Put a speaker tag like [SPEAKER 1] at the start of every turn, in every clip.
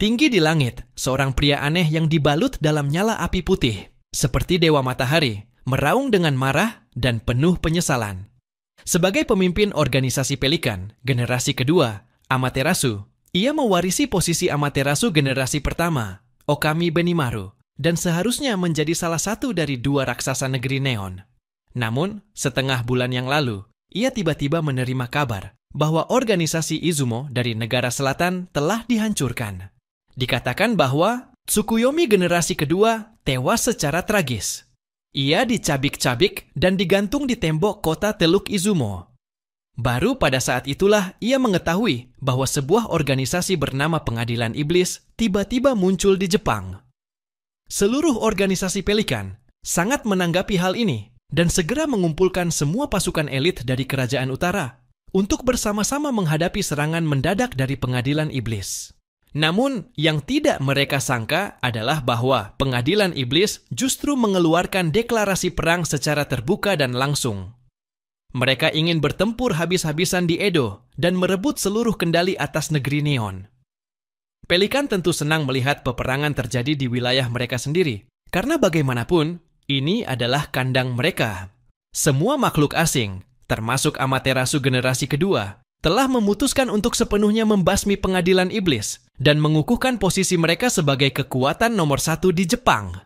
[SPEAKER 1] Tinggi di langit, seorang pria aneh yang dibalut dalam nyala api putih, seperti dewa matahari, meraung dengan marah dan penuh penyesalan. Sebagai pemimpin organisasi Pelikan, generasi kedua, Amaterasu, ia mewarisi posisi Amaterasu generasi pertama, Okami Benimaru, dan seharusnya menjadi salah satu dari dua raksasa negeri Neon. Namun, setengah bulan yang lalu, ia tiba-tiba menerima kabar bahwa organisasi Izumo dari negara selatan telah dihancurkan. Dikatakan bahwa Tsukuyomi generasi kedua tewas secara tragis. Ia dicabik-cabik dan digantung di tembok kota Teluk Izumo. Baru pada saat itulah ia mengetahui bahwa sebuah organisasi bernama Pengadilan Iblis tiba-tiba muncul di Jepang. Seluruh organisasi Pelikan sangat menanggapi hal ini dan segera mengumpulkan semua pasukan elit dari Kerajaan Utara untuk bersama-sama menghadapi serangan mendadak dari Pengadilan Iblis. Namun, yang tidak mereka sangka adalah bahwa Pengadilan Iblis justru mengeluarkan deklarasi perang secara terbuka dan langsung. Mereka ingin bertempur habis-habisan di Edo dan merebut seluruh kendali atas negeri Neon. Pelikan tentu senang melihat peperangan terjadi di wilayah mereka sendiri, karena bagaimanapun, ini adalah kandang mereka. Semua makhluk asing, termasuk Amaterasu generasi kedua, telah memutuskan untuk sepenuhnya membasmi Pengadilan Iblis dan mengukuhkan posisi mereka sebagai kekuatan nomor satu di Jepang.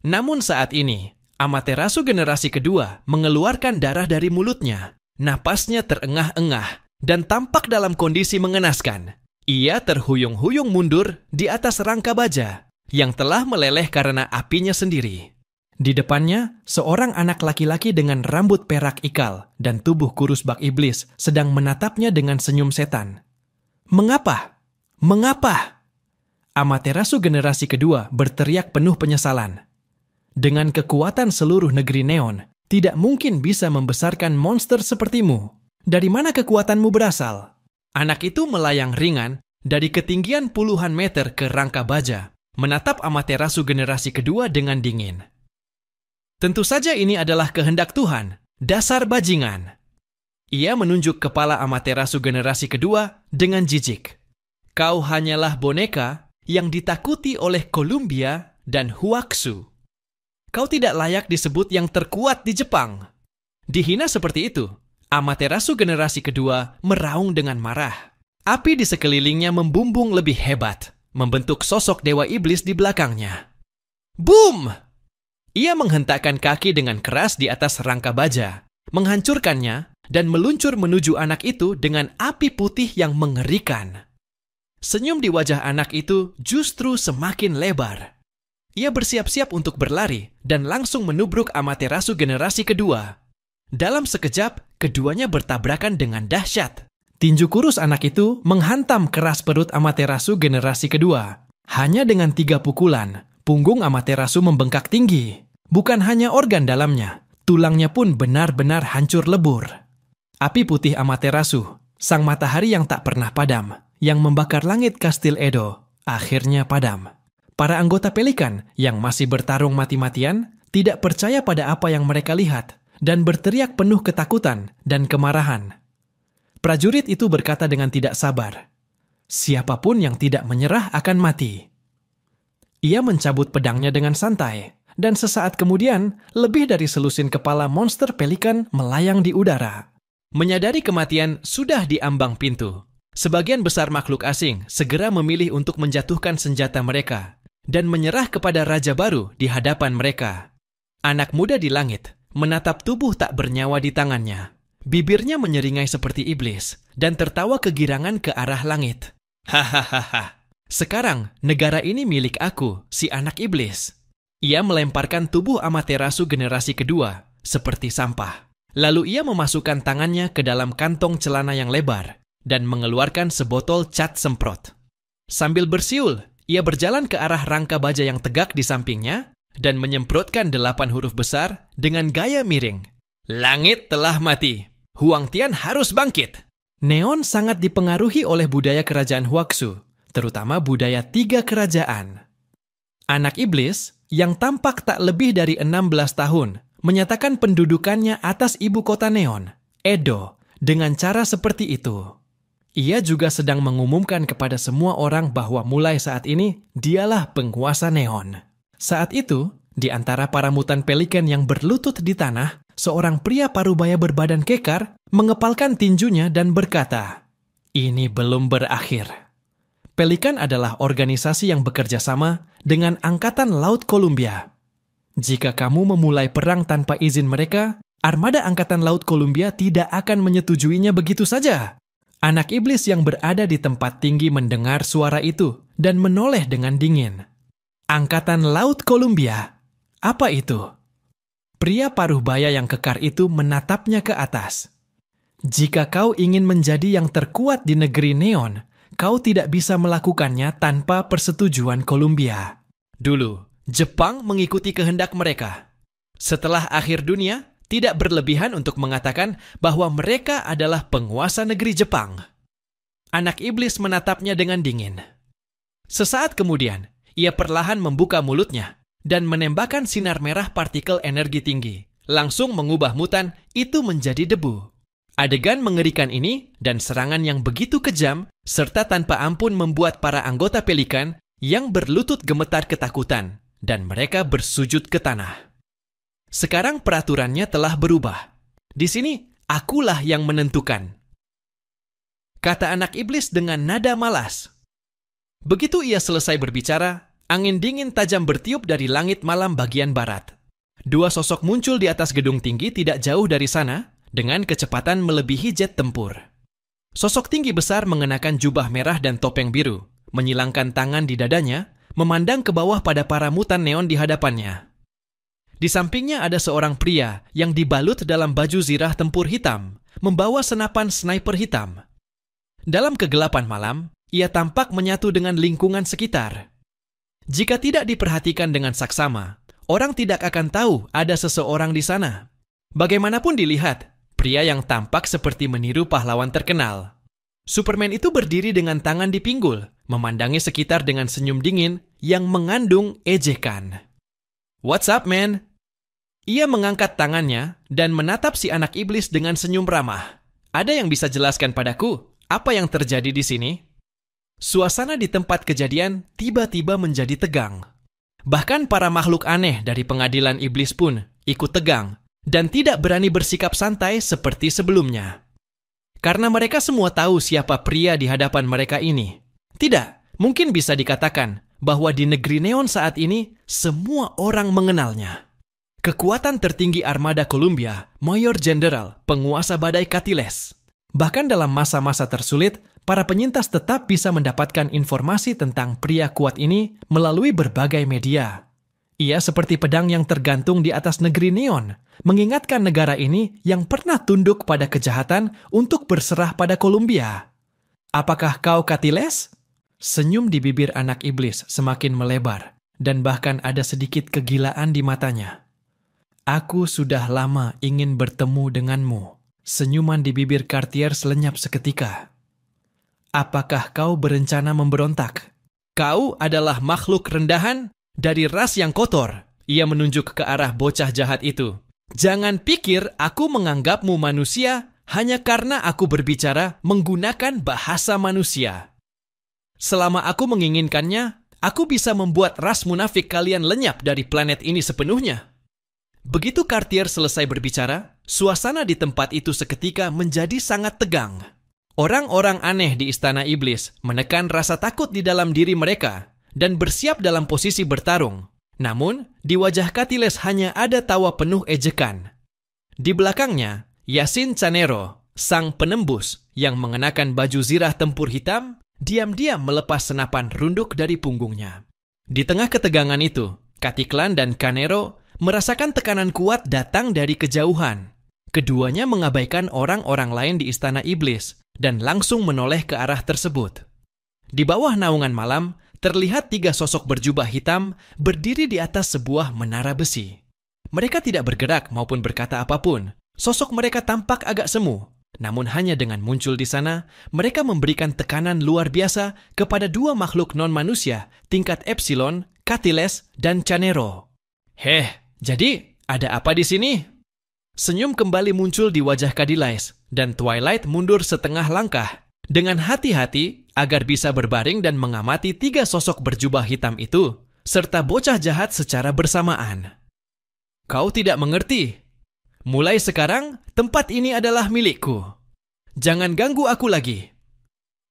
[SPEAKER 1] Namun saat ini, Amaterasu generasi kedua mengeluarkan darah dari mulutnya, napasnya terengah-engah, dan tampak dalam kondisi mengenaskan. Ia terhuyung-huyung mundur di atas rangka baja yang telah meleleh karena apinya sendiri. Di depannya, seorang anak laki-laki dengan rambut perak ikal dan tubuh kurus bak iblis sedang menatapnya dengan senyum setan. Mengapa? Mengapa? Amaterasu generasi kedua berteriak penuh penyesalan. Dengan kekuatan seluruh negeri Neon, tidak mungkin bisa membesarkan monster sepertimu. Dari mana kekuatanmu berasal? Anak itu melayang ringan dari ketinggian puluhan meter ke rangka baja, menatap Amaterasu generasi kedua dengan dingin. Tentu saja ini adalah kehendak Tuhan, dasar bajingan. Ia menunjuk kepala Amaterasu generasi kedua dengan jijik. Kau hanyalah boneka yang ditakuti oleh Columbia dan Huaxu. Kau tidak layak disebut yang terkuat di Jepang. Dihina seperti itu, Amaterasu generasi kedua meraung dengan marah. Api di sekelilingnya membumbung lebih hebat, membentuk sosok dewa iblis di belakangnya. Boom! Ia menghentakkan kaki dengan keras di atas rangka baja, menghancurkannya, dan meluncur menuju anak itu dengan api putih yang mengerikan. Senyum di wajah anak itu justru semakin lebar. Ia bersiap-siap untuk berlari dan langsung menubruk Amaterasu generasi kedua. Dalam sekejap, keduanya bertabrakan dengan dahsyat. Tinju kurus anak itu menghantam keras perut Amaterasu generasi kedua. Hanya dengan 3 pukulan, punggung Amaterasu membengkak tinggi. Bukan hanya organ dalamnya, tulangnya pun benar-benar hancur lebur. Api putih Amaterasu, sang matahari yang tak pernah padam, yang membakar langit kastil Edo, akhirnya padam. Para anggota Pelikan yang masih bertarung mati-matian tidak percaya pada apa yang mereka lihat dan berteriak penuh ketakutan dan kemarahan. Prajurit itu berkata dengan tidak sabar, "Siapapun yang tidak menyerah akan mati." Ia mencabut pedangnya dengan santai, dan sesaat kemudian lebih dari selusin kepala monster Pelikan melayang di udara. Menyadari kematian sudah di ambang pintu, sebagian besar makhluk asing segera memilih untuk menjatuhkan senjata mereka dan menyerah kepada raja baru di hadapan mereka. Anak muda di langit menatap tubuh tak bernyawa di tangannya. Bibirnya menyeringai seperti iblis dan tertawa kegirangan ke arah langit. Hahaha. Sekarang negara ini milik aku, si anak iblis. Ia melemparkan tubuh Amaterasu generasi kedua seperti sampah. Lalu ia memasukkan tangannya ke dalam kantong celana yang lebar dan mengeluarkan sebotol cat semprot. Sambil bersiul, ia berjalan ke arah rangka baja yang tegak di sampingnya dan menyemprotkan 8 huruf besar dengan gaya miring. Langit telah mati. Huang Tian harus bangkit. Neon sangat dipengaruhi oleh budaya kerajaan Huaxu, terutama budaya 3 kerajaan. Anak iblis yang tampak tak lebih dari 16 tahun menyatakan pendudukannya atas ibu kota Neon, Edo, dengan cara seperti itu. Ia juga sedang mengumumkan kepada semua orang bahwa mulai saat ini, dialah penguasa neon. Saat itu, di antara para mutan pelikan yang berlutut di tanah, seorang pria parubaya berbadan kekar mengepalkan tinjunya dan berkata, "Ini belum berakhir." Pelikan adalah organisasi yang bekerja sama dengan Angkatan Laut Columbia. Jika kamu memulai perang tanpa izin mereka, armada Angkatan Laut Columbia tidak akan menyetujuinya begitu saja. Anak iblis yang berada di tempat tinggi mendengar suara itu dan menoleh dengan dingin. Angkatan Laut Columbia, apa itu? Pria paruh baya yang kekar itu menatapnya ke atas. Jika kau ingin menjadi yang terkuat di negeri neon, kau tidak bisa melakukannya tanpa persetujuan Columbia. Dulu, Jepang mengikuti kehendak mereka. Setelah akhir dunia, tidak berlebihan untuk mengatakan bahwa mereka adalah penguasa negeri Jepang. Anak iblis menatapnya dengan dingin. Sesaat kemudian, ia perlahan membuka mulutnya dan menembakkan sinar merah partikel energi tinggi, langsung mengubah mutan itu menjadi debu. Adegan mengerikan ini dan serangan yang begitu kejam serta tanpa ampun membuat para anggota pelikan yang berlutut gemetar ketakutan dan mereka bersujud ke tanah. Sekarang peraturannya telah berubah. Di sini, akulah yang menentukan. Kata anak iblis dengan nada malas. Begitu ia selesai berbicara, angin dingin tajam bertiup dari langit malam bagian barat. Dua sosok muncul di atas gedung tinggi tidak jauh dari sana, dengan kecepatan melebihi jet tempur. Sosok tinggi besar mengenakan jubah merah dan topeng biru, menyilangkan tangan di dadanya, memandang ke bawah pada para mutan neon di hadapannya. Di sampingnya ada seorang pria yang dibalut dalam baju zirah tempur hitam, membawa senapan sniper hitam. Dalam kegelapan malam, ia tampak menyatu dengan lingkungan sekitar. Jika tidak diperhatikan dengan saksama, orang tidak akan tahu ada seseorang di sana. Bagaimanapun dilihat, pria yang tampak seperti meniru pahlawan terkenal. Superman itu berdiri dengan tangan di pinggul, memandangi sekitar dengan senyum dingin yang mengandung ejekan. "What's up, man?" Ia mengangkat tangannya dan menatap si anak iblis dengan senyum ramah. "Ada yang bisa jelaskan padaku apa yang terjadi di sini?" Suasana di tempat kejadian tiba-tiba menjadi tegang. Bahkan para makhluk aneh dari pengadilan iblis pun ikut tegang dan tidak berani bersikap santai seperti sebelumnya. Karena mereka semua tahu siapa pria di hadapan mereka ini. Tidak, mungkin bisa dikatakan bahwa di negeri neon saat ini semua orang mengenalnya. Kekuatan tertinggi armada Columbia, Mayor Jenderal, penguasa badai Katiles. Bahkan dalam masa-masa tersulit, para penyintas tetap bisa mendapatkan informasi tentang pria kuat ini melalui berbagai media. Ia seperti pedang yang tergantung di atas negeri neon, mengingatkan negara ini yang pernah tunduk pada kejahatan untuk berserah pada Columbia. "Apakah kau Katiles?" Senyum di bibir anak iblis semakin melebar, dan bahkan ada sedikit kegilaan di matanya. "Aku sudah lama ingin bertemu denganmu." Senyuman di bibir Cartier selenyap seketika. "Apakah kau berencana memberontak? Kau adalah makhluk rendahan dari ras yang kotor." Ia menunjuk ke arah bocah jahat itu. "Jangan pikir aku menganggapmu manusia hanya karena aku berbicara menggunakan bahasa manusia. Selama aku menginginkannya, aku bisa membuat ras munafik kalian lenyap dari planet ini sepenuhnya." Begitu Cartier selesai berbicara, suasana di tempat itu seketika menjadi sangat tegang. Orang-orang aneh di Istana Iblis menekan rasa takut di dalam diri mereka dan bersiap dalam posisi bertarung. Namun, di wajah Katiles hanya ada tawa penuh ejekan. Di belakangnya, Yasin Canero, sang penembus yang mengenakan baju zirah tempur hitam, diam-diam melepas senapan runduk dari punggungnya. Di tengah ketegangan itu, Katiklan dan Canero merasakan tekanan kuat datang dari kejauhan. Keduanya mengabaikan orang-orang lain di Istana Iblis dan langsung menoleh ke arah tersebut. Di bawah naungan malam, terlihat 3 sosok berjubah hitam berdiri di atas sebuah menara besi. Mereka tidak bergerak maupun berkata apapun. Sosok mereka tampak agak semu. Namun hanya dengan muncul di sana, mereka memberikan tekanan luar biasa kepada 2 makhluk non-manusia tingkat Epsilon, Katiles, dan Canero. Jadi, ada apa di sini?" Senyum kembali muncul di wajah Kadiles, dan Twilight mundur setengah langkah. dengan hati-hati agar bisa berbaring dan mengamati 3 sosok berjubah hitam itu, serta bocah jahat secara bersamaan. Kau tidak mengerti. Mulai sekarang, tempat ini adalah milikku. Jangan ganggu aku lagi.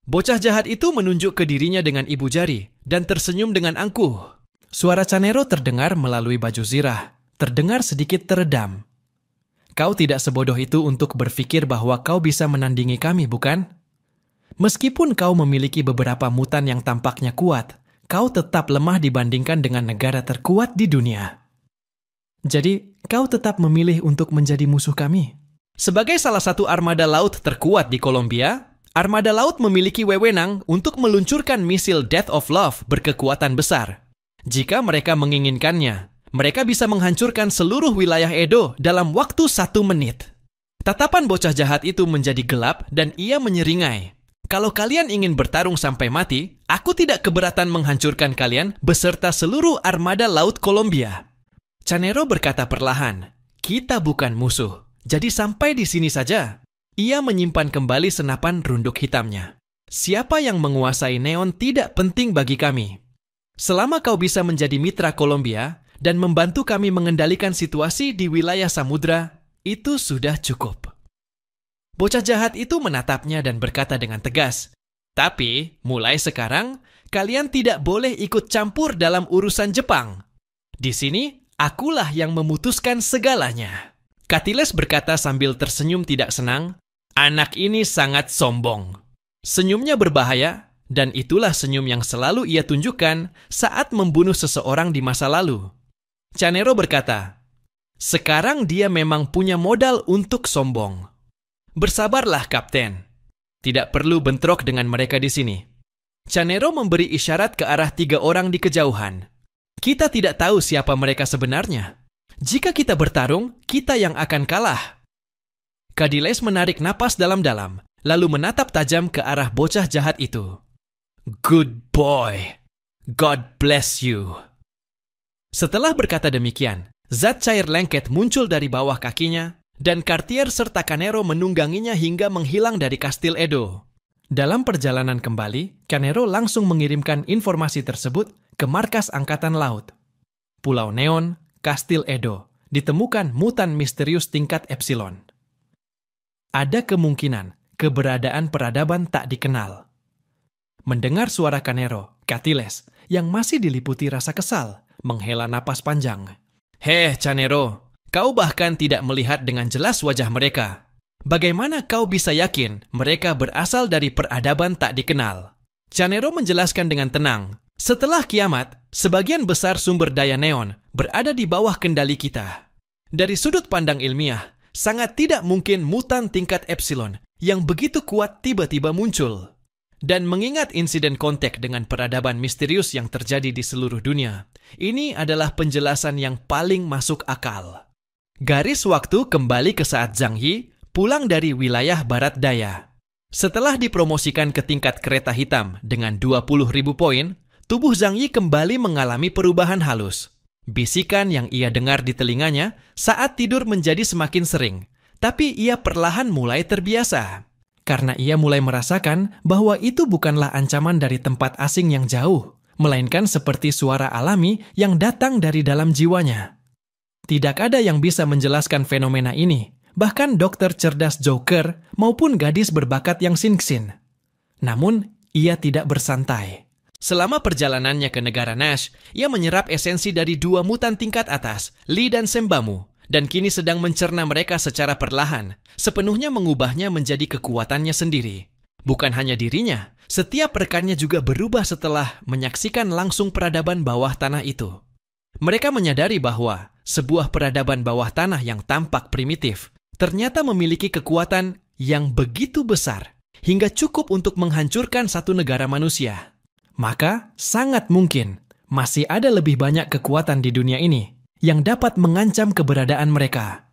[SPEAKER 1] Bocah jahat itu menunjuk ke dirinya dengan ibu jari dan tersenyum dengan angkuh. Suara Canero terdengar melalui baju zirah, terdengar sedikit teredam. Kau tidak sebodoh itu untuk berpikir bahwa kau bisa menandingi kami, bukan? Meskipun kau memiliki beberapa mutan yang tampaknya kuat, kau tetap lemah dibandingkan dengan negara terkuat di dunia. Jadi, kau tetap memilih untuk menjadi musuh kami. Sebagai salah satu armada laut terkuat di Kolombia, armada laut memiliki wewenang untuk meluncurkan misil Death of Love berkekuatan besar. Jika mereka menginginkannya, mereka bisa menghancurkan seluruh wilayah Edo dalam waktu 1 menit. Tatapan bocah jahat itu menjadi gelap dan ia menyeringai. Kalau kalian ingin bertarung sampai mati, aku tidak keberatan menghancurkan kalian beserta seluruh armada laut Kolombia. Canero berkata perlahan, kita bukan musuh, jadi sampai di sini saja. Ia menyimpan kembali senapan runduk hitamnya. Siapa yang menguasai neon tidak penting bagi kami. Selama kau bisa menjadi mitra Kolombia dan membantu kami mengendalikan situasi di wilayah samudra, itu sudah cukup. Bocah jahat itu menatapnya dan berkata dengan tegas, tapi mulai sekarang, kalian tidak boleh ikut campur dalam urusan Jepang. Di sini, akulah yang memutuskan segalanya. Katiles berkata sambil tersenyum tidak senang, anak ini sangat sombong. Senyumnya berbahaya, dan itulah senyum yang selalu ia tunjukkan saat membunuh seseorang di masa lalu. Canero berkata, sekarang dia memang punya modal untuk sombong. Bersabarlah, Kapten. Tidak perlu bentrok dengan mereka di sini. Canero memberi isyarat ke arah 3 orang di kejauhan. Kita tidak tahu siapa mereka sebenarnya. Jika kita bertarung, kita yang akan kalah. Kadiles menarik napas dalam-dalam, lalu menatap tajam ke arah bocah jahat itu. Good boy. God bless you. Setelah berkata demikian, zat cair lengket muncul dari bawah kakinya, dan Cartier serta Canero menungganginya hingga menghilang dari kastil Edo. Dalam perjalanan kembali, Canero langsung mengirimkan informasi tersebut ke markas Angkatan Laut. Pulau Neon, Kastil Edo, ditemukan mutan misterius tingkat Epsilon. Ada kemungkinan keberadaan peradaban tak dikenal. Mendengar suara Canero, Katiles, yang masih diliputi rasa kesal, menghela napas panjang. Heh, Canero, kau bahkan tidak melihat dengan jelas wajah mereka. Bagaimana kau bisa yakin mereka berasal dari peradaban tak dikenal? Canero menjelaskan dengan tenang. Setelah kiamat, sebagian besar sumber daya neon berada di bawah kendali kita. Dari sudut pandang ilmiah, sangat tidak mungkin mutan tingkat Epsilon yang begitu kuat tiba-tiba muncul. Dan mengingat insiden kontak dengan peradaban misterius yang terjadi di seluruh dunia, ini adalah penjelasan yang paling masuk akal. Garis waktu kembali ke saat Zhang Yi pulang dari wilayah barat daya. Setelah dipromosikan ke tingkat kereta hitam dengan 20.000 poin, tubuh Zhang Yi kembali mengalami perubahan halus. Bisikan yang ia dengar di telinganya saat tidur menjadi semakin sering, tapi ia perlahan mulai terbiasa. Karena ia mulai merasakan bahwa itu bukanlah ancaman dari tempat asing yang jauh, melainkan seperti suara alami yang datang dari dalam jiwanya. Tidak ada yang bisa menjelaskan fenomena ini, bahkan dokter cerdas Joker maupun gadis berbakat yang Xingxin. Namun, ia tidak bersantai. Selama perjalanannya ke negara Nash, ia menyerap esensi dari 2 mutan tingkat atas, Li dan Sembamu, dan kini sedang mencerna mereka secara perlahan, sepenuhnya mengubahnya menjadi kekuatannya sendiri. Bukan hanya dirinya, setiap rekannya juga berubah setelah menyaksikan langsung peradaban bawah tanah itu. Mereka menyadari bahwa sebuah peradaban bawah tanah yang tampak primitif ternyata memiliki kekuatan yang begitu besar hingga cukup untuk menghancurkan satu negara manusia. Maka sangat mungkin masih ada lebih banyak kekuatan di dunia ini yang dapat mengancam keberadaan mereka.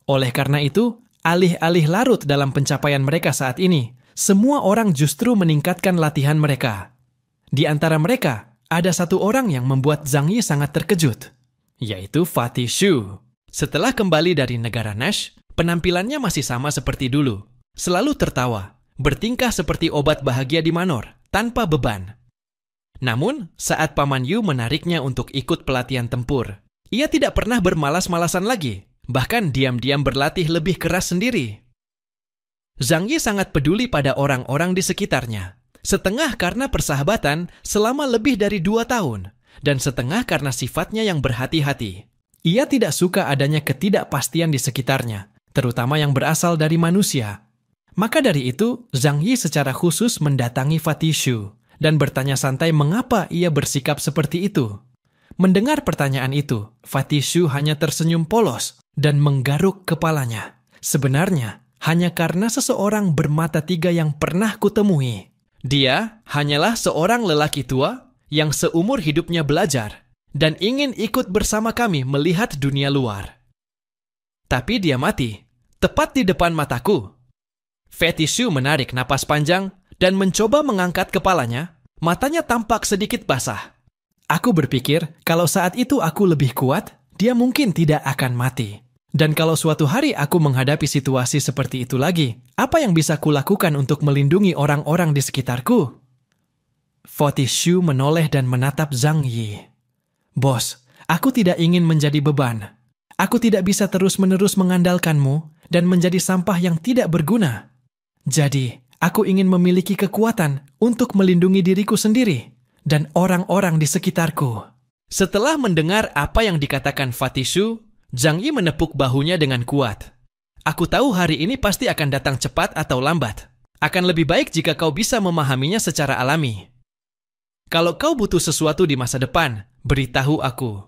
[SPEAKER 1] Oleh karena itu, alih-alih larut dalam pencapaian mereka saat ini, semua orang justru meningkatkan latihan mereka. Di antara mereka, ada satu orang yang membuat Zhang Yi sangat terkejut, yaitu Fatih Shu. Setelah kembali dari negara Nash, penampilannya masih sama seperti dulu, selalu tertawa, bertingkah seperti obat bahagia di Manor, tanpa beban. Namun, saat Paman Yu menariknya untuk ikut pelatihan tempur, ia tidak pernah bermalas-malasan lagi, bahkan diam-diam berlatih lebih keras sendiri. Zhang Yi sangat peduli pada orang-orang di sekitarnya, setengah karena persahabatan selama lebih dari 2 tahun, dan setengah karena sifatnya yang berhati-hati. Ia tidak suka adanya ketidakpastian di sekitarnya, terutama yang berasal dari manusia. Maka dari itu, Zhang Yi secara khusus mendatangi Fatih Shu dan bertanya santai mengapa ia bersikap seperti itu. Mendengar pertanyaan itu, Fatih Shu hanya tersenyum polos dan menggaruk kepalanya. Sebenarnya, hanya karena seseorang bermata 3 yang pernah kutemui. Dia hanyalah seorang lelaki tua yang seumur hidupnya belajar dan ingin ikut bersama kami melihat dunia luar. Tapi dia mati, tepat di depan mataku. Fatih Shu menarik napas panjang dan mencoba mengangkat kepalanya, matanya tampak sedikit basah. Aku berpikir, kalau saat itu aku lebih kuat, dia mungkin tidak akan mati. Dan kalau suatu hari aku menghadapi situasi seperti itu lagi, apa yang bisa kulakukan untuk melindungi orang-orang di sekitarku? Fatih Shu menoleh dan menatap Zhang Yi. Bos, aku tidak ingin menjadi beban. Aku tidak bisa terus-menerus mengandalkanmu dan menjadi sampah yang tidak berguna. Jadi, aku ingin memiliki kekuatan untuk melindungi diriku sendiri dan orang-orang di sekitarku. Setelah mendengar apa yang dikatakan Fatih Shu, Zhang Yi menepuk bahunya dengan kuat. Aku tahu hari ini pasti akan datang cepat atau lambat. Akan lebih baik jika kau bisa memahaminya secara alami. Kalau kau butuh sesuatu di masa depan, beritahu aku.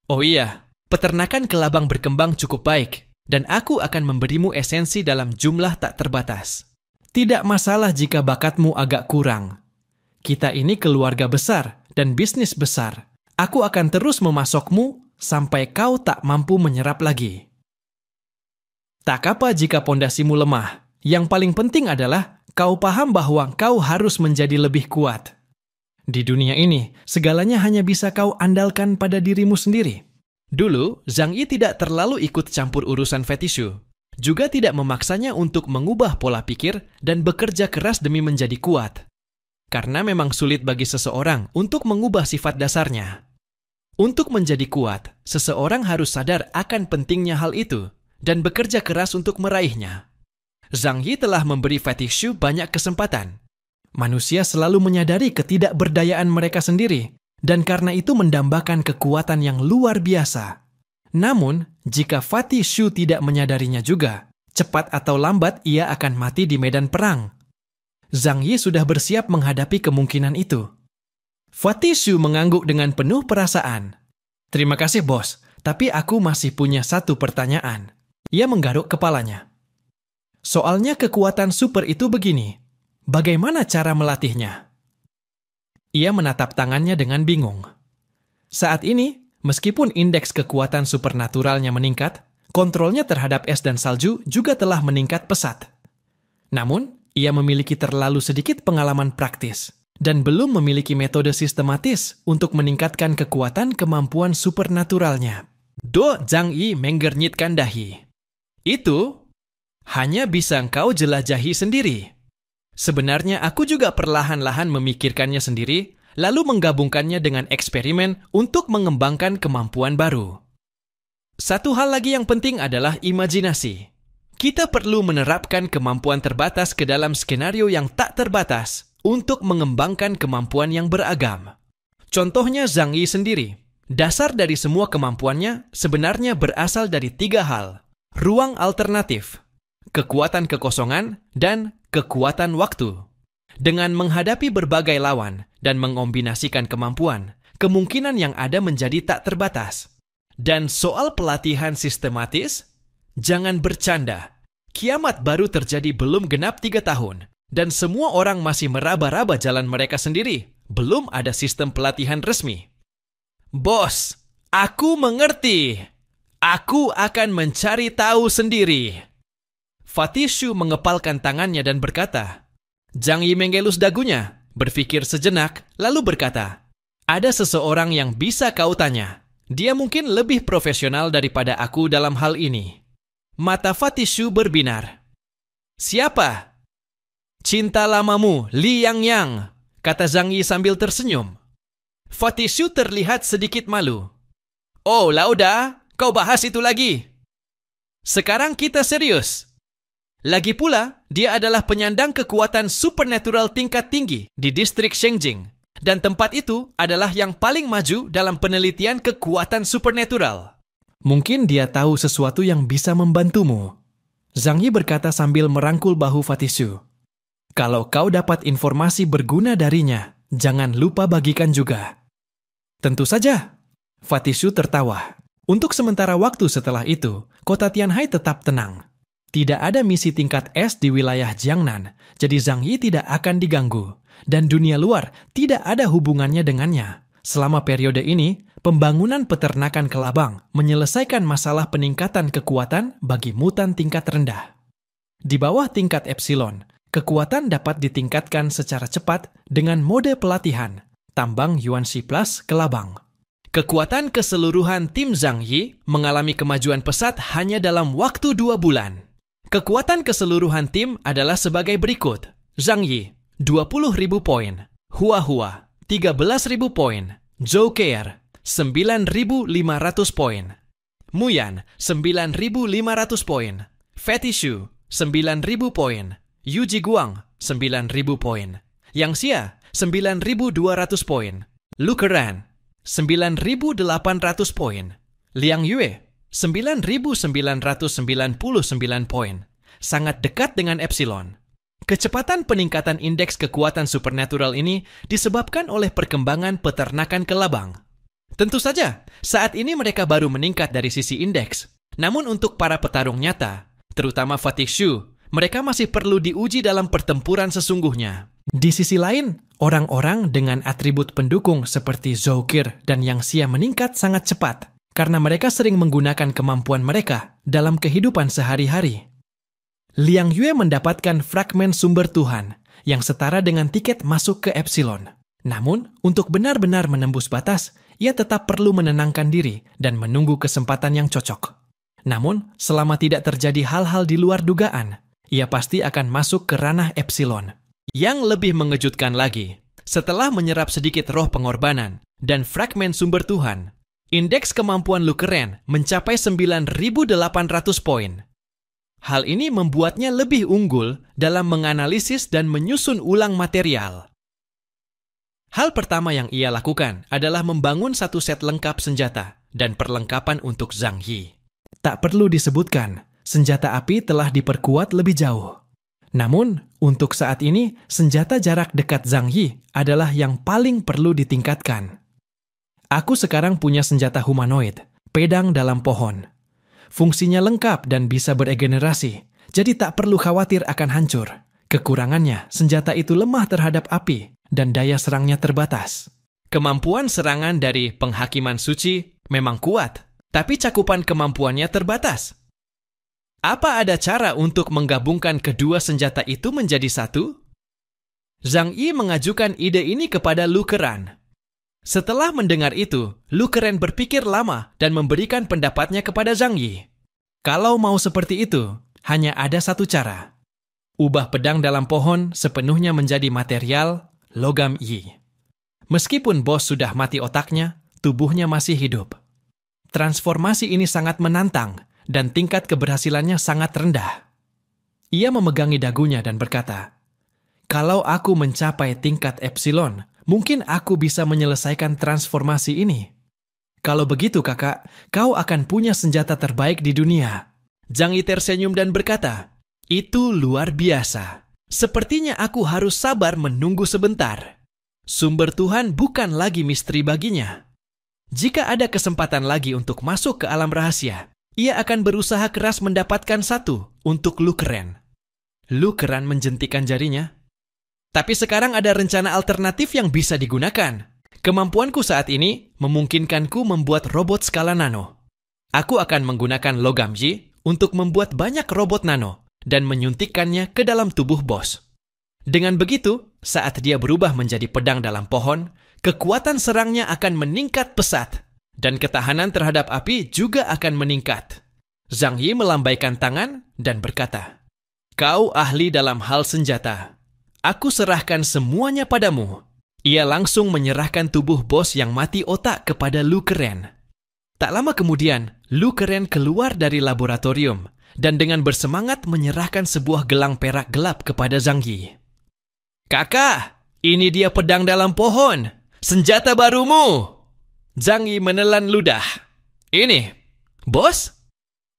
[SPEAKER 1] Oh iya, peternakan kelabang berkembang cukup baik, dan aku akan memberimu esensi dalam jumlah tak terbatas. Tidak masalah jika bakatmu agak kurang. Kita ini keluarga besar dan bisnis besar. Aku akan terus memasokmu sampai kau tak mampu menyerap lagi. Tak apa jika pondasimu lemah. Yang paling penting adalah kau paham bahwa kau harus menjadi lebih kuat. Di dunia ini, segalanya hanya bisa kau andalkan pada dirimu sendiri. Dulu, Zhang Yi tidak terlalu ikut campur urusan Fatih Shu. Juga tidak memaksanya untuk mengubah pola pikir dan bekerja keras demi menjadi kuat. Karena memang sulit bagi seseorang untuk mengubah sifat dasarnya. Untuk menjadi kuat, seseorang harus sadar akan pentingnya hal itu dan bekerja keras untuk meraihnya. Zhang Yi telah memberi Fatih Shu banyak kesempatan. Manusia selalu menyadari ketidakberdayaan mereka sendiri dan karena itu mendambakan kekuatan yang luar biasa. Namun, jika Fatih Shu tidak menyadarinya juga, cepat atau lambat ia akan mati di medan perang. Zhang Yi sudah bersiap menghadapi kemungkinan itu. Fatih Shu mengangguk dengan penuh perasaan. Terima kasih bos, tapi aku masih punya satu pertanyaan. Ia menggaruk kepalanya. Soalnya kekuatan super itu begini. Bagaimana cara melatihnya? Ia menatap tangannya dengan bingung. Saat ini, meskipun indeks kekuatan supernaturalnya meningkat, kontrolnya terhadap es dan salju juga telah meningkat pesat. Namun, ia memiliki terlalu sedikit pengalaman praktis dan belum memiliki metode sistematis untuk meningkatkan kekuatan kemampuan supernaturalnya. Do Zhang Yi menggernyitkan dahi. Itu hanya bisa engkau jelajahi sendiri. Sebenarnya aku juga perlahan-lahan memikirkannya sendiri, lalu menggabungkannya dengan eksperimen untuk mengembangkan kemampuan baru. Satu hal lagi yang penting adalah imajinasi. Kita perlu menerapkan kemampuan terbatas ke dalam skenario yang tak terbatas untuk mengembangkan kemampuan yang beragam. Contohnya Zhang Yi sendiri. Dasar dari semua kemampuannya sebenarnya berasal dari 3 hal. Ruang alternatif, kekuatan kekosongan, dan kekuatan waktu. Dengan menghadapi berbagai lawan dan mengombinasikan kemampuan, kemungkinan yang ada menjadi tak terbatas. Dan soal pelatihan sistematis, jangan bercanda. Kiamat baru terjadi belum genap 3 tahun, dan semua orang masih meraba-raba jalan mereka sendiri. Belum ada sistem pelatihan resmi. Bos, aku mengerti. Aku akan mencari tahu sendiri. Fatih Shu mengepalkan tangannya dan berkata. Zhang Yi mengelus dagunya, berpikir sejenak, lalu berkata, ada seseorang yang bisa kau tanya. Dia mungkin lebih profesional daripada aku dalam hal ini. Mata Fatih Shu berbinar. Siapa? Cinta lamamu, Liang Yang, kata Zhang Yi sambil tersenyum. Fatishu terlihat sedikit malu. Oh, Lauda, kau bahas itu lagi. Sekarang kita serius. Lagi pula, dia adalah penyandang kekuatan supernatural tingkat tinggi di distrik Shengjing. Dan tempat itu adalah yang paling maju dalam penelitian kekuatan supernatural. Mungkin dia tahu sesuatu yang bisa membantumu. Zhang Yi berkata sambil merangkul bahu Fatishu. Kalau kau dapat informasi berguna darinya, jangan lupa bagikan juga. Tentu saja. Fatishu tertawa. Untuk sementara waktu setelah itu, kota Tianhai tetap tenang. Tidak ada misi tingkat S di wilayah Jiangnan, jadi Zhang Yi tidak akan diganggu. Dan dunia luar tidak ada hubungannya dengannya. Selama periode ini, pembangunan peternakan kelabang menyelesaikan masalah peningkatan kekuatan bagi mutan tingkat rendah. Di bawah tingkat Epsilon, kekuatan dapat ditingkatkan secara cepat dengan mode pelatihan, tambang Yuanxi Plus kelabang. Kekuatan keseluruhan tim Zhang Yi mengalami kemajuan pesat hanya dalam waktu 2 bulan. Kekuatan keseluruhan tim adalah sebagai berikut. Zhang Yi, 20.000 poin. Hua Hua, 13.000 poin. Zhou Keir, 9.500 poin. Muyan, 9.500 poin. Fatishu, 9.000 poin. Yu Jiguang, 9.000 poin. Yang Xia, 9.200 poin. Lu Keran, 9.800 poin. Liang Yue, 9.999 poin. Sangat dekat dengan Epsilon. Kecepatan peningkatan indeks kekuatan supernatural ini disebabkan oleh perkembangan peternakan kelabang. Tentu saja, saat ini mereka baru meningkat dari sisi indeks. Namun untuk para petarung nyata, terutama Fatishu, mereka masih perlu diuji dalam pertempuran sesungguhnya. Di sisi lain, orang-orang dengan atribut pendukung seperti Zhou Keir dan Yang Xia meningkat sangat cepat karena mereka sering menggunakan kemampuan mereka dalam kehidupan sehari-hari. Liang Yue mendapatkan fragmen sumber Tuhan yang setara dengan tiket masuk ke Epsilon. Namun, untuk benar-benar menembus batas, ia tetap perlu menenangkan diri dan menunggu kesempatan yang cocok. Namun, selama tidak terjadi hal-hal di luar dugaan, ia pasti akan masuk ke ranah Epsilon. Yang lebih mengejutkan lagi, setelah menyerap sedikit roh pengorbanan dan fragmen sumber Tuhan, indeks kemampuan Lu Keren mencapai 9.800 poin. Hal ini membuatnya lebih unggul dalam menganalisis dan menyusun ulang material. Hal pertama yang ia lakukan adalah membangun satu set lengkap senjata dan perlengkapan untuk Zhang Yi. Tak perlu disebutkan, senjata api telah diperkuat lebih jauh. Namun, untuk saat ini, senjata jarak dekat Zhang Yi adalah yang paling perlu ditingkatkan. Aku sekarang punya senjata humanoid, pedang dalam pohon. Fungsinya lengkap dan bisa beregenerasi, jadi tak perlu khawatir akan hancur. Kekurangannya, senjata itu lemah terhadap api dan daya serangnya terbatas. Kemampuan serangan dari penghakiman suci memang kuat, tapi cakupan kemampuannya terbatas. Apa ada cara untuk menggabungkan kedua senjata itu menjadi satu? Zhang Yi mengajukan ide ini kepada Lu Keran. Setelah mendengar itu, Lu Keren berpikir lama dan memberikan pendapatnya kepada Zhang Yi. Kalau mau seperti itu, hanya ada satu cara. Ubah pedang dalam pohon sepenuhnya menjadi material logam Yi. Meskipun bos sudah mati otaknya, tubuhnya masih hidup. Transformasi ini sangat menantang dan tingkat keberhasilannya sangat rendah. Ia memegangi dagunya dan berkata, "Kalau aku mencapai tingkat Epsilon, mungkin aku bisa menyelesaikan transformasi ini. Kalau begitu kakak, kau akan punya senjata terbaik di dunia." Zhang Yi tersenyum dan berkata, "Itu luar biasa. Sepertinya aku harus sabar menunggu sebentar. Sumber Tuhan bukan lagi misteri baginya. Jika ada kesempatan lagi untuk masuk ke alam rahasia, ia akan berusaha keras mendapatkan satu untuk Lu Keren." Lu Keren menjentikan jarinya. "Tapi sekarang ada rencana alternatif yang bisa digunakan. Kemampuanku saat ini memungkinkanku membuat robot skala nano. Aku akan menggunakan logam Yi untuk membuat banyak robot nano dan menyuntikkannya ke dalam tubuh bos. Dengan begitu, saat dia berubah menjadi pedang dalam pohon, kekuatan serangnya akan meningkat pesat dan ketahanan terhadap api juga akan meningkat." Zhang Yi melambaikan tangan dan berkata, "Kau ahli dalam hal senjata. Aku serahkan semuanya padamu. Ia langsung menyerahkan tubuh bos yang mati otak kepada Lu Keren. Tak lama kemudian, Lu Keren keluar dari laboratorium dan dengan bersemangat menyerahkan sebuah gelang perak gelap kepada Zhang Yi. Kakak, ini dia pedang dalam pohon. Senjata barumu. Zhang Yi menelan ludah. Ini, bos?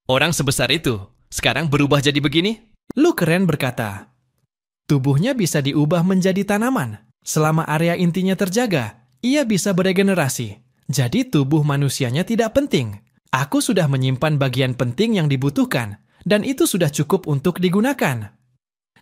[SPEAKER 1] Orang sebesar itu sekarang berubah jadi begini? Lu Keren berkata, tubuhnya bisa diubah menjadi tanaman. Selama area intinya terjaga, ia bisa beregenerasi. Jadi tubuh manusianya tidak penting. Aku sudah menyimpan bagian penting yang dibutuhkan, dan itu sudah cukup untuk digunakan.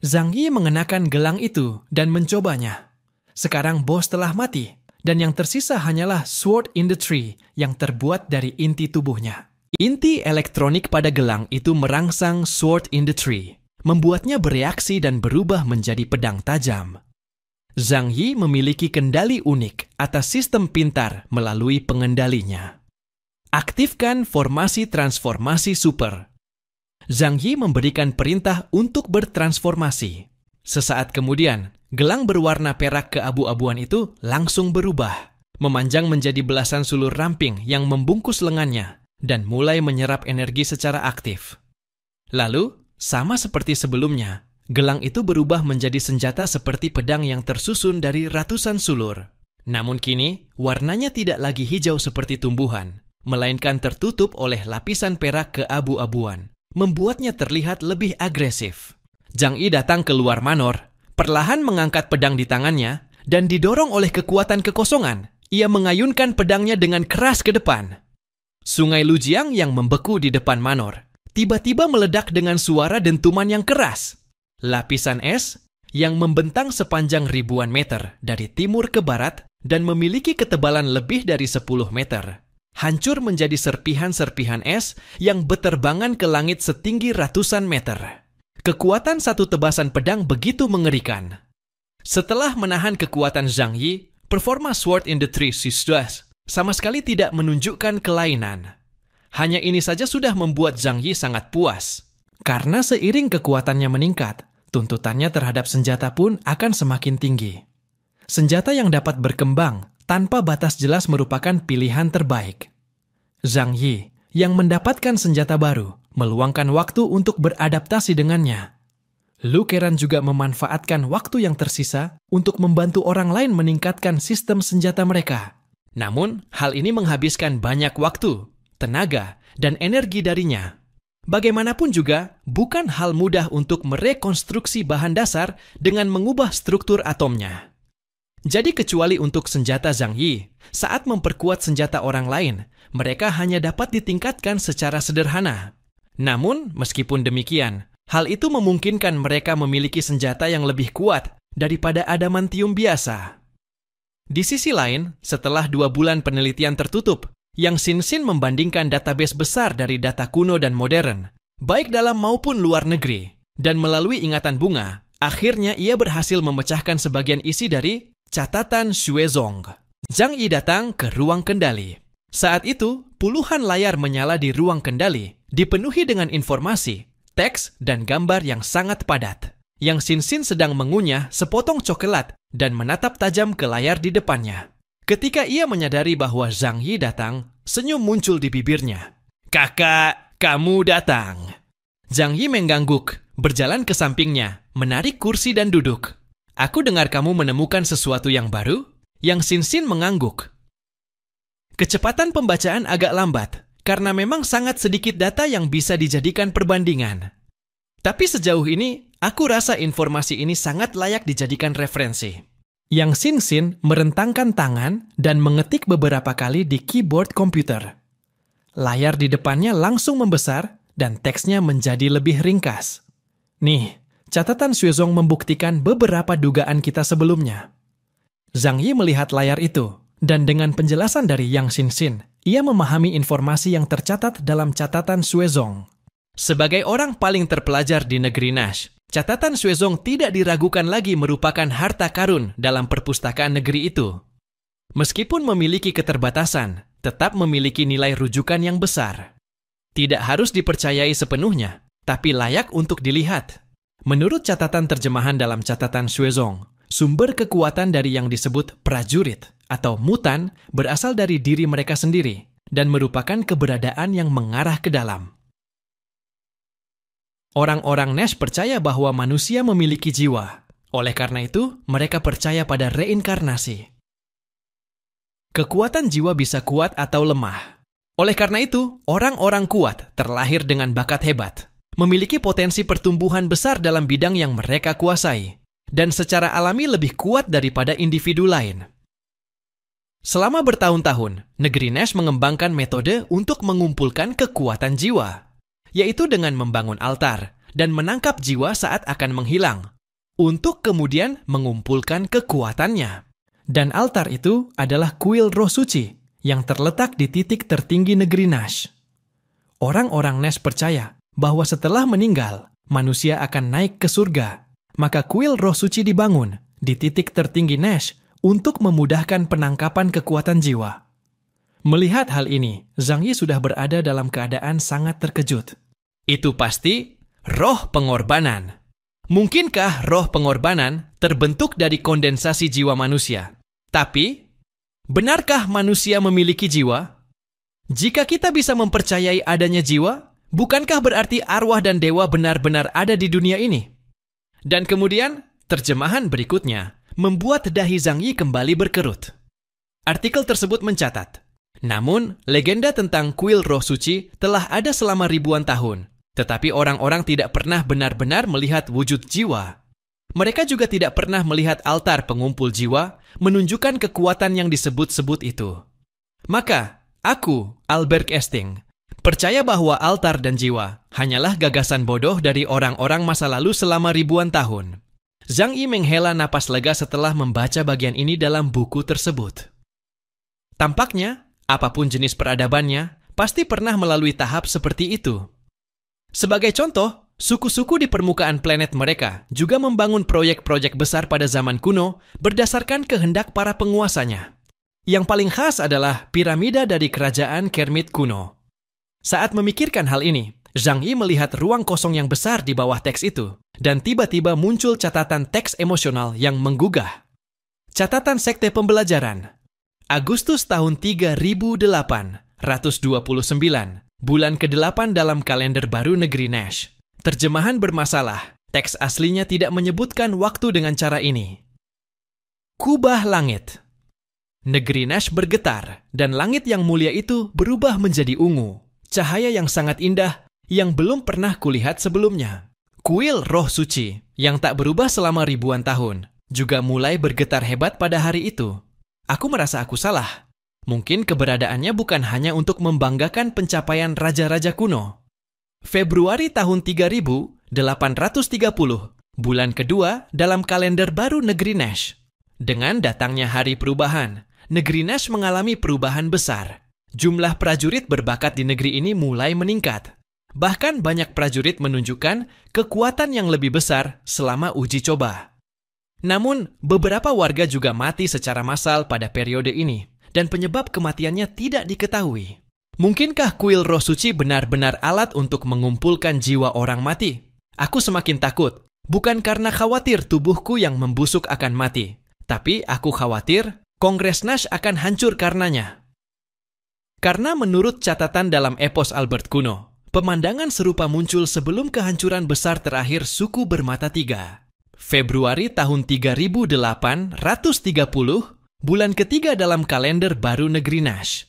[SPEAKER 1] Zhang Yi mengenakan gelang itu dan mencobanya. Sekarang bos telah mati, dan yang tersisa hanyalah Sword in the Tree yang terbuat dari inti tubuhnya. Inti elektronik pada gelang itu merangsang Sword in the Tree, membuatnya bereaksi dan berubah menjadi pedang tajam. Zhang Yi memiliki kendali unik atas sistem pintar melalui pengendalinya. Aktifkan formasi transformasi super. Zhang Yi memberikan perintah untuk bertransformasi. Sesaat kemudian, gelang berwarna perak keabu-abuan itu langsung berubah, memanjang menjadi belasan sulur ramping yang membungkus lengannya dan mulai menyerap energi secara aktif. Lalu, sama seperti sebelumnya, gelang itu berubah menjadi senjata seperti pedang yang tersusun dari ratusan sulur. Namun kini, warnanya tidak lagi hijau seperti tumbuhan, melainkan tertutup oleh lapisan perak keabu-abuan, membuatnya terlihat lebih agresif. Zhang Yi datang keluar manor, perlahan mengangkat pedang di tangannya, dan didorong oleh kekuatan kekosongan, ia mengayunkan pedangnya dengan keras ke depan. Sungai Lujiang yang membeku di depan manor, tiba-tiba meledak dengan suara dentuman yang keras. Lapisan es yang membentang sepanjang ribuan meter dari timur ke barat dan memiliki ketebalan lebih dari 10 meter, hancur menjadi serpihan-serpihan es yang beterbangan ke langit setinggi ratusan meter. Kekuatan satu tebasan pedang begitu mengerikan. Setelah menahan kekuatan Zhang Yi, performa Sword in the Tree Sisters sama sekali tidak menunjukkan kelainan. Hanya ini saja sudah membuat Zhang Yi sangat puas. Karena seiring kekuatannya meningkat, tuntutannya terhadap senjata pun akan semakin tinggi. Senjata yang dapat berkembang tanpa batas jelas merupakan pilihan terbaik. Zhang Yi yang mendapatkan senjata baru meluangkan waktu untuk beradaptasi dengannya. Lu Keren juga memanfaatkan waktu yang tersisa untuk membantu orang lain meningkatkan sistem senjata mereka. Namun, hal ini menghabiskan banyak waktu, tenaga, dan energi darinya. Bagaimanapun juga, bukan hal mudah untuk merekonstruksi bahan dasar dengan mengubah struktur atomnya. Jadi kecuali untuk senjata Zhang Yi, saat memperkuat senjata orang lain, mereka hanya dapat ditingkatkan secara sederhana. Namun, meskipun demikian, hal itu memungkinkan mereka memiliki senjata yang lebih kuat daripada adamantium biasa. Di sisi lain, setelah 2 bulan penelitian tertutup, Yang Xinxin membandingkan database besar dari data kuno dan modern, baik dalam maupun luar negeri, dan melalui ingatan bunga, akhirnya ia berhasil memecahkan sebagian isi dari catatan Xuezong. Zhang Yi datang ke ruang kendali. Saat itu, puluhan layar menyala di ruang kendali, dipenuhi dengan informasi, teks, dan gambar yang sangat padat. Yang Xinxin sedang mengunyah sepotong coklat dan menatap tajam ke layar di depannya. Ketika ia menyadari bahwa Zhang Yi datang, senyum muncul di bibirnya. "Kakak, kamu datang." Zhang Yi mengangguk, berjalan ke sampingnya, menarik kursi dan duduk. "Aku dengar kamu menemukan sesuatu yang baru?" Yang Xinxin mengangguk. Kecepatan pembacaan agak lambat, karena memang sangat sedikit data yang bisa dijadikan perbandingan. Tapi sejauh ini, aku rasa informasi ini sangat layak dijadikan referensi. Yang Xinxin merentangkan tangan dan mengetik beberapa kali di keyboard komputer. Layar di depannya langsung membesar dan teksnya menjadi lebih ringkas. "Nih, catatan Xuezong membuktikan beberapa dugaan kita sebelumnya." Zhang Yi melihat layar itu, dan dengan penjelasan dari Yang Xinxin, ia memahami informasi yang tercatat dalam catatan Xuezong. Sebagai orang paling terpelajar di negeri Nash, catatan Xuezong tidak diragukan lagi merupakan harta karun dalam perpustakaan negeri itu. Meskipun memiliki keterbatasan, tetap memiliki nilai rujukan yang besar. Tidak harus dipercayai sepenuhnya, tapi layak untuk dilihat. Menurut catatan terjemahan dalam catatan Xuezong, sumber kekuatan dari yang disebut prajurit atau mutan berasal dari diri mereka sendiri dan merupakan keberadaan yang mengarah ke dalam. Orang-orang Nash percaya bahwa manusia memiliki jiwa. Oleh karena itu, mereka percaya pada reinkarnasi. Kekuatan jiwa bisa kuat atau lemah. Oleh karena itu, orang-orang kuat terlahir dengan bakat hebat, memiliki potensi pertumbuhan besar dalam bidang yang mereka kuasai, dan secara alami lebih kuat daripada individu lain. Selama bertahun-tahun, negeri Nash mengembangkan metode untuk mengumpulkan kekuatan jiwa, yaitu dengan membangun altar dan menangkap jiwa saat akan menghilang, untuk kemudian mengumpulkan kekuatannya. Dan altar itu adalah kuil roh suci yang terletak di titik tertinggi negeri Nash. Orang-orang Nash percaya bahwa setelah meninggal, manusia akan naik ke surga. Maka kuil roh suci dibangun di titik tertinggi Nash untuk memudahkan penangkapan kekuatan jiwa. Melihat hal ini, Zhang Yi sudah berada dalam keadaan sangat terkejut. Itu pasti roh pengorbanan. Mungkinkah roh pengorbanan terbentuk dari kondensasi jiwa manusia? Tapi, benarkah manusia memiliki jiwa? Jika kita bisa mempercayai adanya jiwa, bukankah berarti arwah dan dewa benar-benar ada di dunia ini? Dan kemudian, terjemahan berikutnya membuat dahi Zhang Yi kembali berkerut. Artikel tersebut mencatat, namun legenda tentang kuil roh suci telah ada selama ribuan tahun, tetapi orang-orang tidak pernah benar-benar melihat wujud jiwa. Mereka juga tidak pernah melihat altar pengumpul jiwa menunjukkan kekuatan yang disebut-sebut itu. Maka, aku, Albert Esting, percaya bahwa altar dan jiwa hanyalah gagasan bodoh dari orang-orang masa lalu selama ribuan tahun. Zhang Yi menghela napas lega setelah membaca bagian ini dalam buku tersebut. Tampaknya, apapun jenis peradabannya, pasti pernah melalui tahap seperti itu. Sebagai contoh, suku-suku di permukaan planet mereka juga membangun proyek-proyek besar pada zaman kuno berdasarkan kehendak para penguasanya. Yang paling khas adalah piramida dari kerajaan Kermit kuno. Saat memikirkan hal ini, Zhang Yi melihat ruang kosong yang besar di bawah teks itu, dan tiba-tiba muncul catatan teks emosional yang menggugah. Catatan Sekte Pembelajaran. Agustus tahun 3008, 129, bulan ke-8 dalam kalender baru negeri Nash. Terjemahan bermasalah, teks aslinya tidak menyebutkan waktu dengan cara ini. Kubah langit. Negeri Nash bergetar, dan langit yang mulia itu berubah menjadi ungu. Cahaya yang sangat indah yang belum pernah kulihat sebelumnya. Kuil roh suci yang tak berubah selama ribuan tahun juga mulai bergetar hebat pada hari itu. Aku merasa aku salah. Mungkin keberadaannya bukan hanya untuk membanggakan pencapaian raja-raja kuno. Februari tahun 3830, bulan kedua dalam kalender baru negeri Nash. Dengan datangnya hari perubahan, negeri Nash mengalami perubahan besar. Jumlah prajurit berbakat di negeri ini mulai meningkat. Bahkan banyak prajurit menunjukkan kekuatan yang lebih besar selama uji coba. Namun, beberapa warga juga mati secara massal pada periode ini, dan penyebab kematiannya tidak diketahui. Mungkinkah kuil roh suci benar-benar alat untuk mengumpulkan jiwa orang mati? Aku semakin takut, bukan karena khawatir tubuhku yang membusuk akan mati, tapi aku khawatir Kongres Nash akan hancur karenanya. Karena menurut catatan dalam epos Albert kuno, pemandangan serupa muncul sebelum kehancuran besar terakhir suku bermata tiga. Februari tahun 3830, bulan ketiga dalam kalender baru negeri Nash.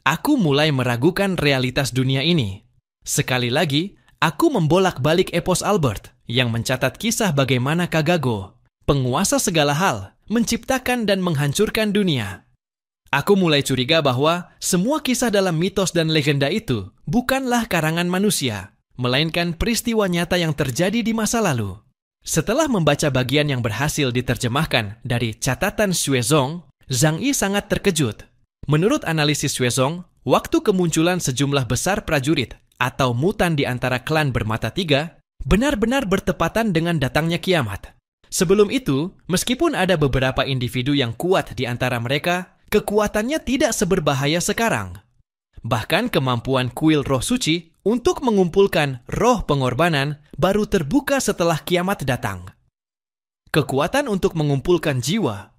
[SPEAKER 1] Aku mulai meragukan realitas dunia ini. Sekali lagi, aku membolak-balik epos Albert yang mencatat kisah bagaimana Kagago, penguasa segala hal, menciptakan dan menghancurkan dunia. Aku mulai curiga bahwa semua kisah dalam mitos dan legenda itu bukanlah karangan manusia, melainkan peristiwa nyata yang terjadi di masa lalu. Setelah membaca bagian yang berhasil diterjemahkan dari catatan Xuezong, Zhang Yi sangat terkejut. Menurut analisis Xuezong, waktu kemunculan sejumlah besar prajurit atau mutan di antara klan bermata tiga benar-benar bertepatan dengan datangnya kiamat. Sebelum itu, meskipun ada beberapa individu yang kuat di antara mereka, kekuatannya tidak seberbahaya sekarang. Bahkan kemampuan kuil roh suci untuk mengumpulkan roh pengorbanan baru terbuka setelah kiamat datang. Kekuatan untuk mengumpulkan jiwa,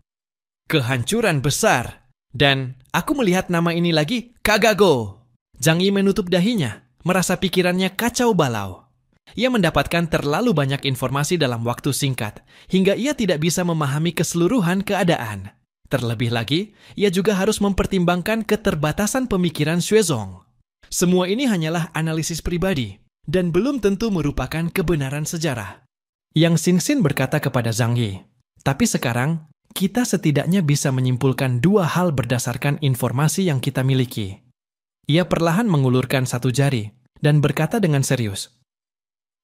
[SPEAKER 1] kehancuran besar, dan aku melihat nama ini lagi, Kagago. Zhang Yi menutup dahinya, merasa pikirannya kacau balau. Ia mendapatkan terlalu banyak informasi dalam waktu singkat, hingga ia tidak bisa memahami keseluruhan keadaan. Terlebih lagi, ia juga harus mempertimbangkan keterbatasan pemikiran Xuezong. Semua ini hanyalah analisis pribadi, dan belum tentu merupakan kebenaran sejarah. Yang Xinxin berkata kepada Zhang Yi, tapi sekarang, kita setidaknya bisa menyimpulkan dua hal berdasarkan informasi yang kita miliki. Ia perlahan mengulurkan satu jari, dan berkata dengan serius.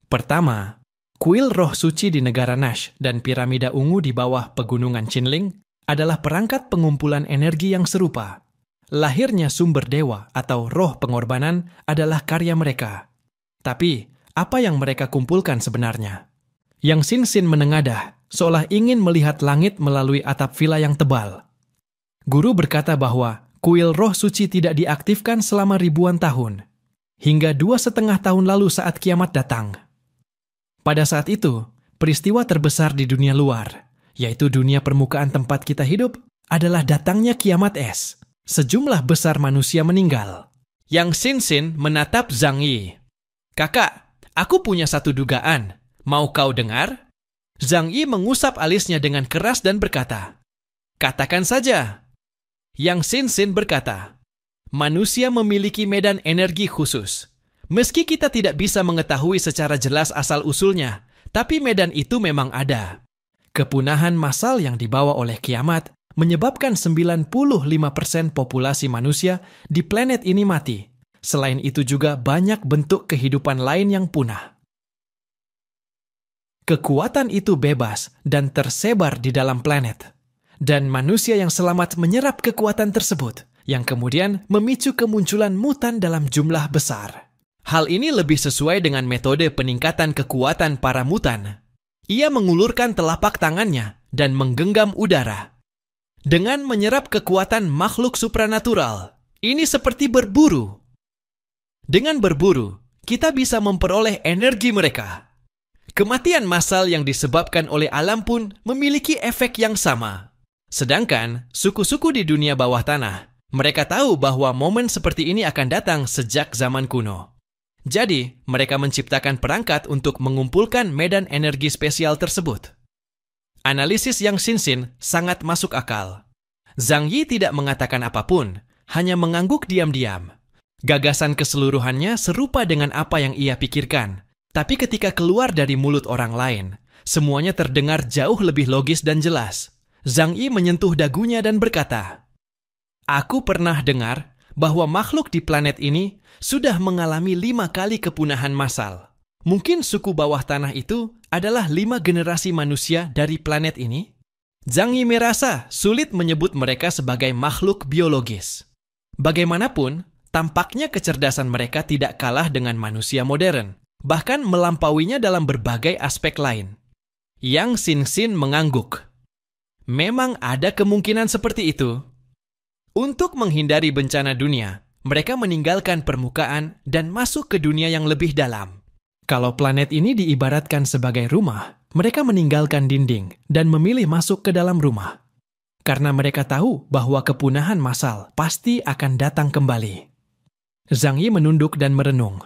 [SPEAKER 1] Pertama, kuil roh suci di negara Nash dan piramida ungu di bawah pegunungan Qinling adalah perangkat pengumpulan energi yang serupa. Lahirnya sumber dewa atau roh pengorbanan adalah karya mereka. Tapi, apa yang mereka kumpulkan sebenarnya? Yang Xinxin menengadah, seolah ingin melihat langit melalui atap villa yang tebal. Guru berkata bahwa kuil roh suci tidak diaktifkan selama ribuan tahun, hingga 2,5 tahun lalu saat kiamat datang. Pada saat itu, peristiwa terbesar di dunia luar, yaitu dunia permukaan tempat kita hidup, adalah datangnya kiamat es. Sejumlah besar manusia meninggal. Yang Xinxin menatap Zhang Yi. Kakak, aku punya satu dugaan. Mau kau dengar? Zhang Yi mengusap alisnya dengan keras dan berkata, katakan saja. Yang Xinxin berkata, manusia memiliki medan energi khusus. Meski kita tidak bisa mengetahui secara jelas asal-usulnya, tapi medan itu memang ada. Kepunahan massal yang dibawa oleh kiamat menyebabkan 95% populasi manusia di planet ini mati. Selain itu juga banyak bentuk kehidupan lain yang punah. Kekuatan itu bebas dan tersebar di dalam planet. Dan manusia yang selamat menyerap kekuatan tersebut, yang kemudian memicu kemunculan mutan dalam jumlah besar. Hal ini lebih sesuai dengan metode peningkatan kekuatan para mutan. Ia mengulurkan telapak tangannya dan menggenggam udara. Dengan menyerap kekuatan makhluk supranatural, ini seperti berburu. Dengan berburu, kita bisa memperoleh energi mereka. Kematian massal yang disebabkan oleh alam pun memiliki efek yang sama. Sedangkan suku-suku di dunia bawah tanah, mereka tahu bahwa momen seperti ini akan datang sejak zaman kuno. Jadi, mereka menciptakan perangkat untuk mengumpulkan medan energi spesial tersebut. Analisis yang Xinxin sangat masuk akal. Zhang Yi tidak mengatakan apapun, hanya mengangguk diam-diam. Gagasan keseluruhannya serupa dengan apa yang ia pikirkan. Tapi ketika keluar dari mulut orang lain, semuanya terdengar jauh lebih logis dan jelas. Zhang Yi menyentuh dagunya dan berkata, aku pernah dengar bahwa makhluk di planet ini sudah mengalami 5 kali kepunahan massal. Mungkin suku bawah tanah itu adalah 5 generasi manusia dari planet ini? Zhang Yi merasa sulit menyebut mereka sebagai makhluk biologis. Bagaimanapun, tampaknya kecerdasan mereka tidak kalah dengan manusia modern. Bahkan melampauinya dalam berbagai aspek lain. Yang Xinxin mengangguk. Memang ada kemungkinan seperti itu. Untuk menghindari bencana dunia, mereka meninggalkan permukaan dan masuk ke dunia yang lebih dalam. Kalau planet ini diibaratkan sebagai rumah, mereka meninggalkan dinding dan memilih masuk ke dalam rumah. Karena mereka tahu bahwa kepunahan massal pasti akan datang kembali. Zhang Yi menunduk dan merenung.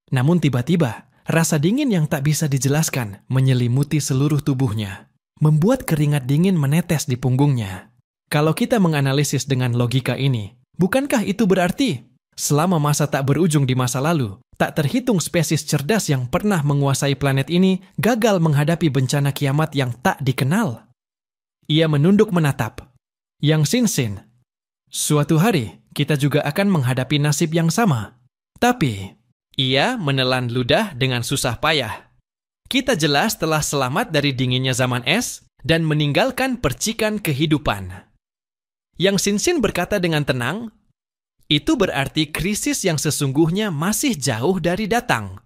[SPEAKER 1] Namun tiba-tiba, rasa dingin yang tak bisa dijelaskan menyelimuti seluruh tubuhnya, membuat keringat dingin menetes di punggungnya. Kalau kita menganalisis dengan logika ini, bukankah itu berarti selama masa tak berujung di masa lalu, tak terhitung spesies cerdas yang pernah menguasai planet ini gagal menghadapi bencana kiamat yang tak dikenal? Ia menunduk menatap. Yang Xinxin, suatu hari kita juga akan menghadapi nasib yang sama. Tapi ia menelan ludah dengan susah payah. Kita jelas telah selamat dari dinginnya zaman es dan meninggalkan percikan kehidupan. Yang Xinxin berkata dengan tenang, itu berarti krisis yang sesungguhnya masih jauh dari datang.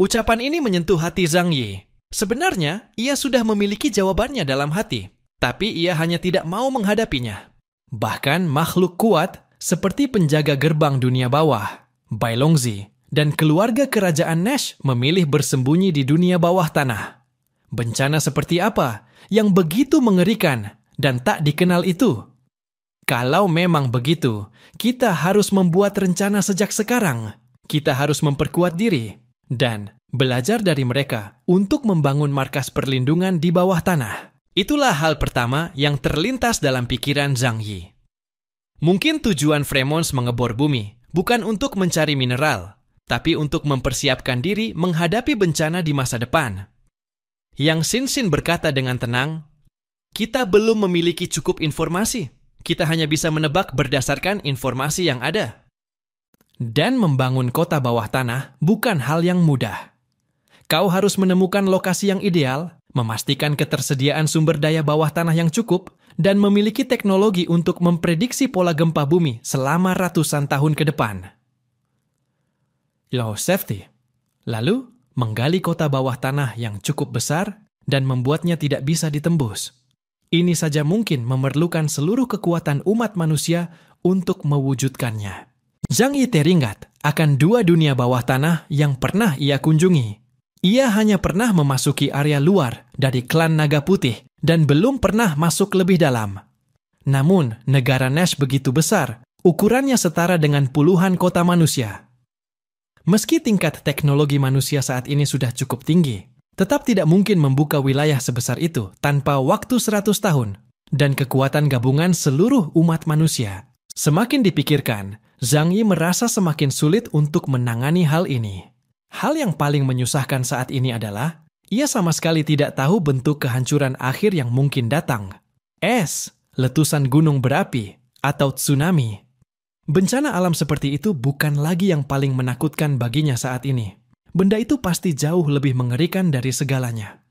[SPEAKER 1] Ucapan ini menyentuh hati Zhang Yi. Sebenarnya, ia sudah memiliki jawabannya dalam hati, tapi ia hanya tidak mau menghadapinya. Bahkan makhluk kuat seperti penjaga gerbang dunia bawah, Bai Longzi, dan keluarga kerajaan Nash memilih bersembunyi di dunia bawah tanah. Bencana seperti apa yang begitu mengerikan dan tak dikenal itu? Kalau memang begitu, kita harus membuat rencana sejak sekarang. Kita harus memperkuat diri dan belajar dari mereka untuk membangun markas perlindungan di bawah tanah. Itulah hal pertama yang terlintas dalam pikiran Zhang Yi. Mungkin tujuan Fremont mengebor bumi bukan untuk mencari mineral, tapi untuk mempersiapkan diri menghadapi bencana di masa depan. Yang Xin berkata dengan tenang, "Kita belum memiliki cukup informasi. Kita hanya bisa menebak berdasarkan informasi yang ada." Dan membangun kota bawah tanah bukan hal yang mudah. Kau harus menemukan lokasi yang ideal, memastikan ketersediaan sumber daya bawah tanah yang cukup, dan memiliki teknologi untuk memprediksi pola gempa bumi selama ratusan tahun ke depan. Low safety. Lalu, menggali kota bawah tanah yang cukup besar dan membuatnya tidak bisa ditembus. Ini saja mungkin memerlukan seluruh kekuatan umat manusia untuk mewujudkannya. Zhang Yi teringat akan dua dunia bawah tanah yang pernah ia kunjungi. Ia hanya pernah memasuki area luar dari klan Naga Putih dan belum pernah masuk lebih dalam. Namun, negara Nash begitu besar, ukurannya setara dengan puluhan kota manusia. Meski tingkat teknologi manusia saat ini sudah cukup tinggi, tetap tidak mungkin membuka wilayah sebesar itu tanpa waktu 100 tahun dan kekuatan gabungan seluruh umat manusia. Semakin dipikirkan, Zhang Yi merasa semakin sulit untuk menangani hal ini. Hal yang paling menyusahkan saat ini adalah, ia sama sekali tidak tahu bentuk kehancuran akhir yang mungkin datang. Es, letusan gunung berapi, atau tsunami. Bencana alam seperti itu bukan lagi yang paling menakutkan baginya saat ini. Benda itu pasti jauh lebih mengerikan dari segalanya.